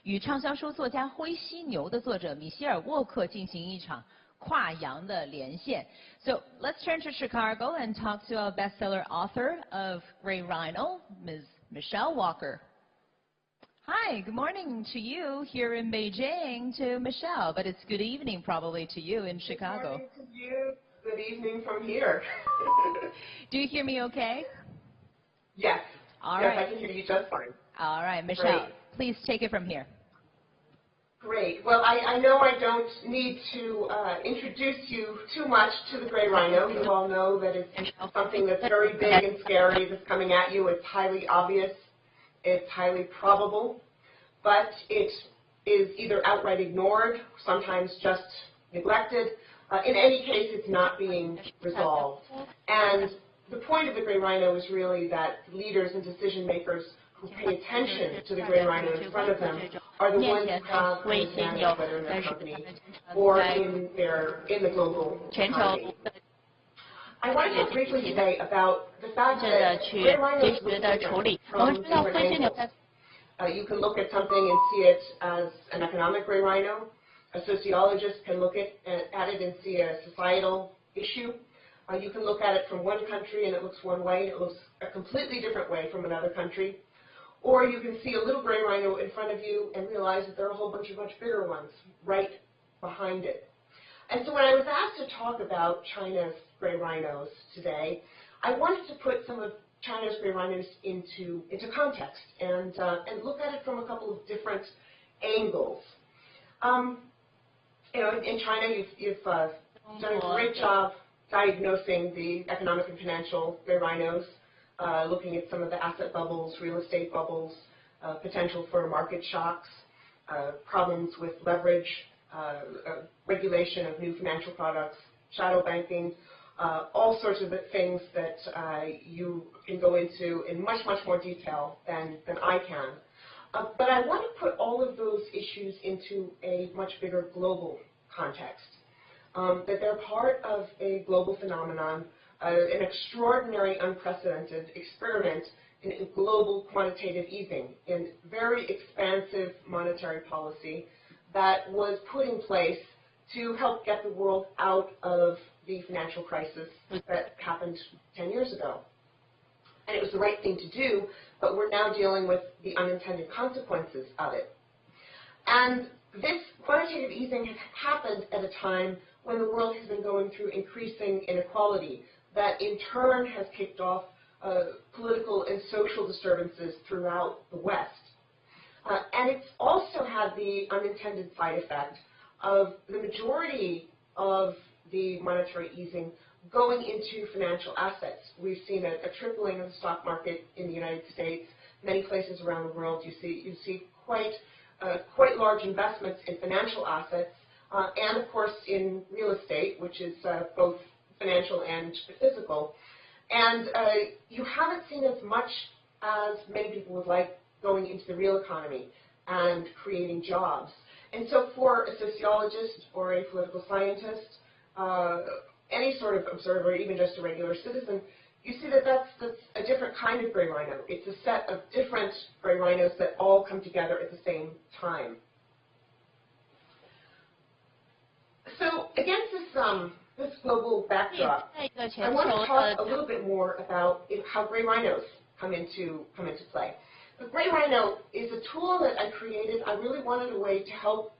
与畅销书作家灰犀牛的作者米歇尔·沃克进行一场跨洋的连线。So let's turn to Chicago and talk to a bestseller author of Gray Rhino, Ms. Michelle Walker. Hi, good morning to you here in Beijing, to Michelle, but it's good evening probably to you in Chicago. Good morning to you. Good evening from here. Do you hear me okay? Yes. All yes, right. I can hear you just fine. All right, Michelle, Great. please take it from here. Great. Well, I know I don't need to introduce you too much to the gray rhino. You all know that it's something that's very big and scary that's coming at you. It's highly obvious. It's highly probable. But it is either outright ignored, sometimes just neglected. In any case, it's not being resolved. And the point of the gray rhino is really that leaders and decision makers who pay attention to the gray rhino in front of them are the ones who have an advantage, whether in their company or in the global economy. I want to talk briefly today about the fact that gray rhinos look different from different angles. You can look at something and see it as an economic gray rhino. A sociologist can look at it and see a societal issue. You can look at it from one country and it looks one way, and it looks a completely different way from another country. Or you can see a little gray rhino in front of you and realize that there are a whole bunch of much bigger ones right behind it. And so when I was asked to talk about China's gray rhinos today, I wanted to put some of China's gray rhinos into context and look at it from a couple of different angles. In China, you've done a great job diagnosing the economic and financial gray rhinos, looking at some of the asset bubbles, real estate bubbles, potential for market shocks, problems with leverage, regulation of new financial products, shadow banking, all sorts of things that you can go into in much, much more detail than I can. But I want to put all of those issues into a much bigger global context, that they're part of a global phenomenon, an extraordinary, unprecedented experiment in global quantitative easing, in very expansive monetary policy that was put in place to help get the world out of the financial crisis that happened 10 years ago. And it was the right thing to do, but we're now dealing with the unintended consequences of it. And this quantitative easing has happened at a time when the world has been going through increasing inequality that in turn has kicked off political and social disturbances throughout the West. And it's also had the unintended side effect of the majority of the monetary easing going into financial assets. We've seen a tripling of the stock market in the United States. Many places around the world you see quite large investments in financial assets, and of course in real estate, which is both financial and physical. And you haven't seen as much as many people would like going into the real economy and creating jobs. And so for a sociologist or a political scientist, any sort of observer, even just a regular citizen, you see that that's a different kind of gray rhino. It's a set of different gray rhinos that all come together at the same time. So against this global backdrop, I want to talk a little bit more about how gray rhinos come into play. The gray rhino is a tool that I created. I really wanted a way to help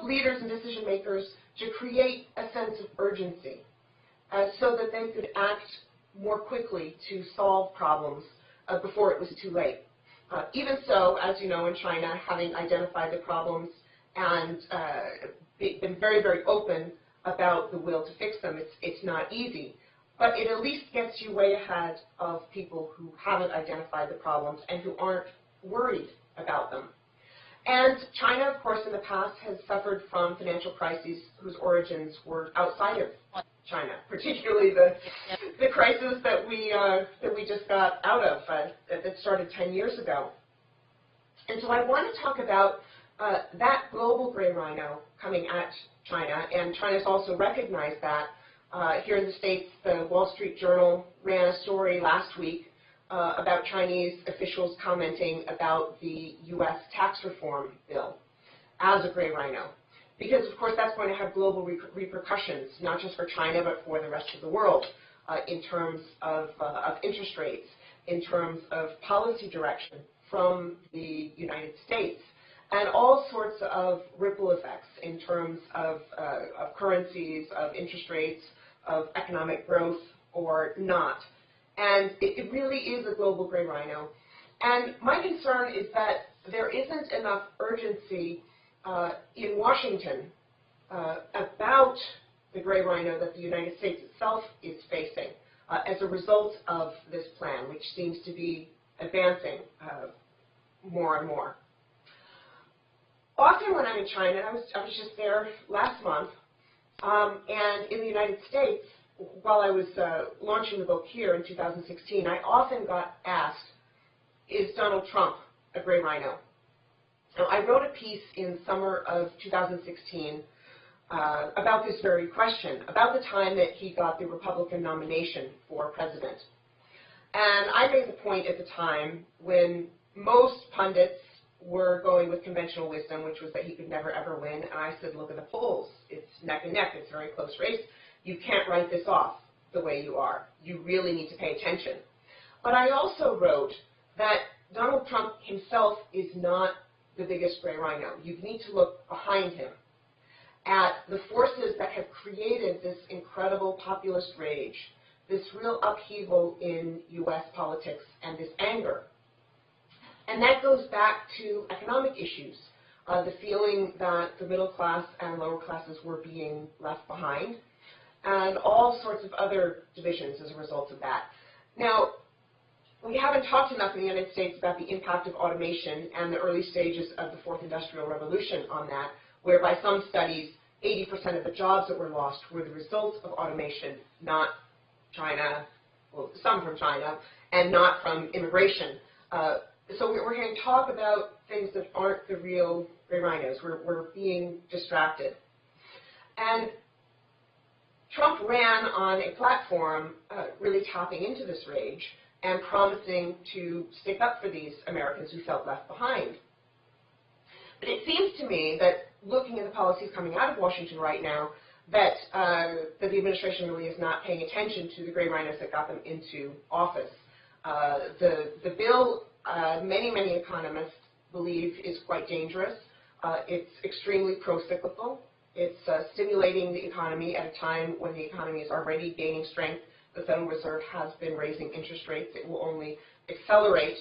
leaders and decision makers to create a sense of urgency so that they could act more quickly to solve problems before it was too late. Even so, as you know, in China, having identified the problems and been very, very open about the will to fix them, it's not easy. But it at least gets you way ahead of people who haven't identified the problems and who aren't worried about them. And China, of course, in the past has suffered from financial crises whose origins were outside of China, particularly the crisis that we just got out of that started 10 years ago. And so I want to talk about that global gray rhino coming at China, and China's also recognized that. Here in the States, the Wall Street Journal ran a story last week about Chinese officials commenting about the U.S. tax reform bill as a gray rhino. Because, of course, that's going to have global repercussions, not just for China, but for the rest of the world, in terms of interest rates, in terms of policy direction from the United States, and all sorts of ripple effects in terms of currencies, of interest rates, of economic growth or not. And it really is a global gray rhino. And my concern is that there isn't enough urgency in Washington about the gray rhino that the United States itself is facing as a result of this plan, which seems to be advancing more and more. Often when I'm in China, I was just there last month, and in the United States, while I was launching the book here in 2016, I often got asked, is Donald Trump a gray rhino? Now, I wrote a piece in summer of 2016 about this very question, about the time that he got the Republican nomination for president. And I made the point at the time when most pundits were going with conventional wisdom, which was that he could never, ever win. And I said, look at the polls. It's neck and neck. It's a very close race. You can't write this off the way you are. You really need to pay attention. But I also wrote that Donald Trump himself is not the biggest gray rhino. You need to look behind him at the forces that have created this incredible populist rage, this real upheaval in U.S. politics, and this anger. And that goes back to economic issues, the feeling that the middle class and lower classes were being left behind, and all sorts of other divisions as a result of that. Now, we haven't talked enough in the United States about the impact of automation and the early stages of the fourth industrial revolution on that, where by some studies, 80% of the jobs that were lost were the result of automation, not China, well, some from China, and not from immigration. So we're going to talk about things that aren't the real gray rhinos. We're being distracted. And Trump ran on a platform really tapping into this rage and promising to stick up for these Americans who felt left behind. But it seems to me that looking at the policies coming out of Washington right now, that the administration really is not paying attention to the gray rhinos that got them into office. The bill, many economists believe, is quite dangerous. It's extremely pro-cyclical. It's stimulating the economy at a time when the economy is already gaining strength. The Federal Reserve has been raising interest rates. It will only accelerate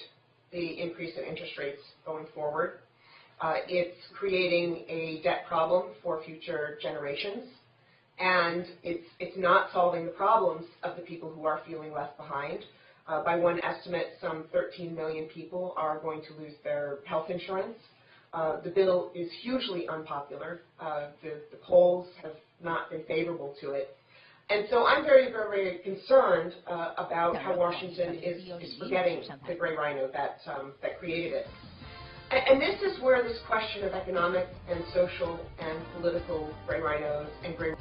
the increase in interest rates going forward. It's creating a debt problem for future generations. And it's not solving the problems of the people who are feeling left behind. By one estimate, some 13 million people are going to lose their health insurance. The bill is hugely unpopular. The polls have not been favorable to it. And so I'm very concerned about how Washington is forgetting the gray rhino that created it. And this is where this question of economic and social and political gray rhinos and gray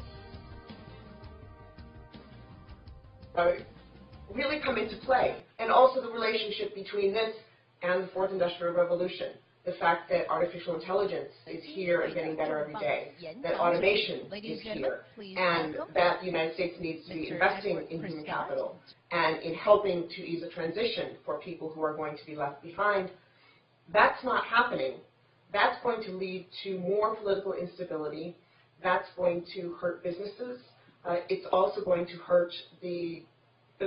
really come into play, and also the relationship between this and the fourth industrial revolution. The fact that artificial intelligence is here and getting better every day, that automation is here, and that the United States needs to be investing in human capital and in helping to ease a transition for people who are going to be left behind. That's not happening. That's going to lead to more political instability. That's going to hurt businesses. It's also going to hurt the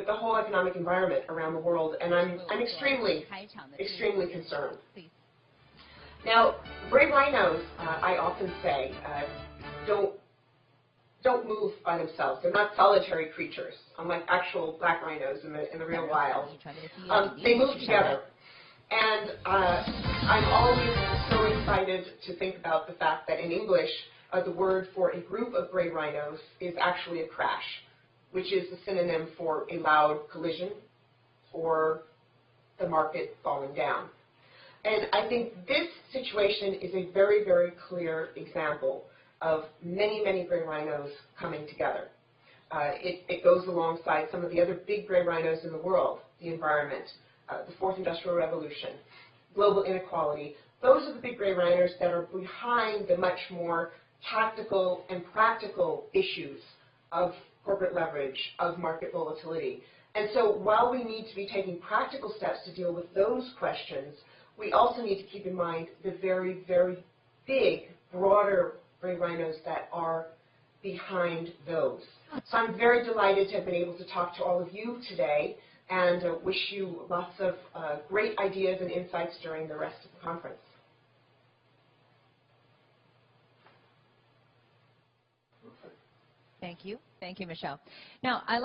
whole economic environment around the world, and I'm extremely concerned. Now, gray rhinos, I often say, don't move by themselves. They're not solitary creatures, unlike actual black rhinos in the real wild. They move together. And I'm always so excited to think about the fact that in English, the word for a group of gray rhinos is actually a crash, which is the synonym for a loud collision or the market falling down. And I think this situation is a very clear example of many gray rhinos coming together. It goes alongside some of the other big gray rhinos in the world, the environment, the fourth industrial revolution, global inequality. Those are the big gray rhinos that are behind the much more tactical and practical issues of corporate leverage, of market volatility. And so while we need to be taking practical steps to deal with those questions, we also need to keep in mind the very, very big, broader gray rhinos that are behind those. So I'm very delighted to have been able to talk to all of you today and wish you lots of great ideas and insights during the rest of the conference. Thank you. Thank you, Michelle. Now, I like